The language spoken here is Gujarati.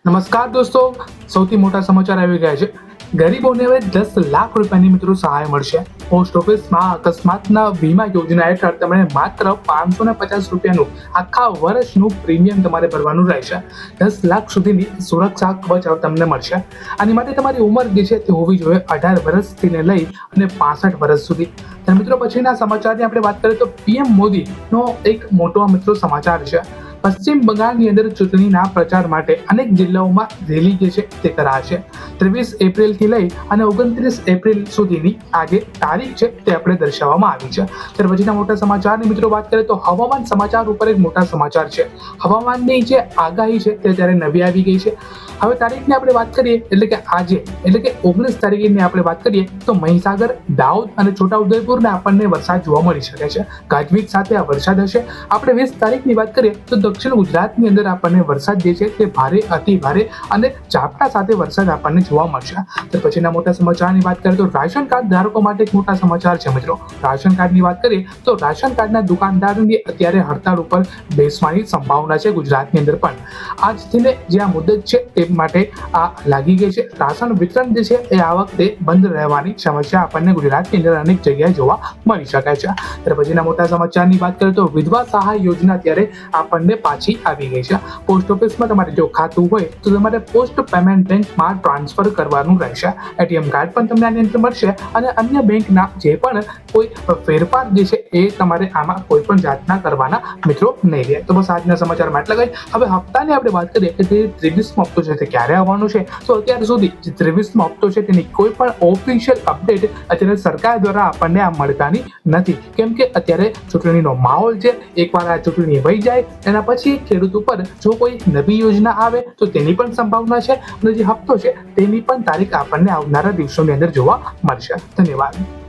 નમસ્કાર દોસ્તો, સૌથી મોટા સમાચાર આવી ગયા છે. ગરીબોને હવે 10 લાખ રૂપિયાની મિત્રો સહાય મળશે. પોસ્ટ ઓફિસમાં અકસ્માતના વીમા યોજના હેઠળ તમને માત્ર 550 રૂપિયાનું આખા વર્ષનું પ્રીમિયમ તમારે ભરવાનું રહેશે. 10 લાખ સુધીની સુરક્ષા કવચ તમને મળશે. આની માટે તમારી ઉંમર જે છે તે હોવી જોઈએ 18 વર્ષથી લઈ અને 65 વર્ષ સુધી. મિત્રો પછીના સમાચારની આપણે વાત કરીએ તો પીએમ મોદીનો એક મોટો મિત્રો સમાચાર છે. પશ્ચિમ બંગાળની અંદર ચૂંટણીના પ્રચાર માટે અનેક જિલ્લાઓમાં રેલી જે છે તે કરાશે. 23 એપ્રિલથી લઈ અને 29 એપ્રિલ સુધીની આજે તારીખ છે તે આપણે દર્શાવવામાં આવી છે. ત્યાર પછીના મોટા સમાચારની મિત્રો વાત કરીએ તો હવામાન સમાચાર ઉપર એક મોટા સમાચાર છે. હવામાનની જે આગાહી છે તે ત્યારે નવી આવી ગઈ છે. હવે તારીખની આપણે વાત કરીએ એટલે કે આજે એટલે કે 19 તારીખની આપણે વાત કરીએ તો મહીસાગર, દાહોદ અને છોટાઉદેપુરને આપણને વરસાદ જોવા મળી શકે છે. ગાજવીજ સાથે આ વરસાદ હશે. આપણે 20 તારીખની વાત કરીએ તો દક્ષિણ ગુજરાતની અંદર આપણને વરસાદ જે છે તે ભારે, અતિ ભારે અને ઝાપટા સાથે વરસાદ આપણને જોવા મળશે. તો પછીના મોટા સમાચારની વાત કરીએ તો રાશન કાર્ડ ધારકો માટે એક મોટા સમાચાર છે મિત્રો. રાશન કાર્ડની વાત કરીએ તો રાશન કાર્ડના દુકાનદારોની અત્યારે હડતાળ ઉપર બેસવાની સંભાવના છે ગુજરાતની અંદર પણ. આજથી જે આ મુદત છે તે માટે આ લાગી ગઈ છે. રાશન વિતરણ જે છે એ આ વખતે બંધ રહેવાની સમસ્યા આપણને ગુજરાતની અંદર અનેક જગ્યાએ જોવા મળી શકે છે. ત્યાર પછીના મોટા સમાચારની વાત કરીએ તો વિધવા સહાય યોજના ત્યારે આપણને પાછી આવી ગઈ છે. પોસ્ટ ઓફિસમાં તમારે જો ખાતું હોય તો તમારે પોસ્ટ પેમેન્ટ બેંકમાં ટ્રાન્સફર કરવાનું રહેશે. એટીએમ કાર્ડ પણ તમને આની અંદર મળશે અને અન્ય બેંકના જે પણ કોઈ ફેરફાર જે છે એ તમારે આમાં કોઈ પણ જાતના કરવાના મિત્રો નહીં રહે. તો બસ આજના સમાચારમાં એટલા ગઈ. હવે હપ્તાની આપણે વાત કરીએ કે જે 23મો હપ્તો છે તે ક્યારે આવવાનો છે તો અત્યાર સુધી જે 23મો હપ્તો છે તેની કોઈ પણ ઓફિશિયલ અપડેટ અત્યારે સરકાર દ્વારા આપણને આ મળતાની નથી. કેમ કે અત્યારે ચૂંટણીનો માહોલ છે. એકવાર આ ચૂંટણી વહી જાય એના પછી ખેડૂત ઉપર જો કોઈ નવી યોજના આવે તો તેની પણ સંભાવના છે અને જે હપ્તો છે તેની પણ તારીખ આપણને આવનારા દિવસોની અંદર જોવા મળશે. ધન્યવાદ.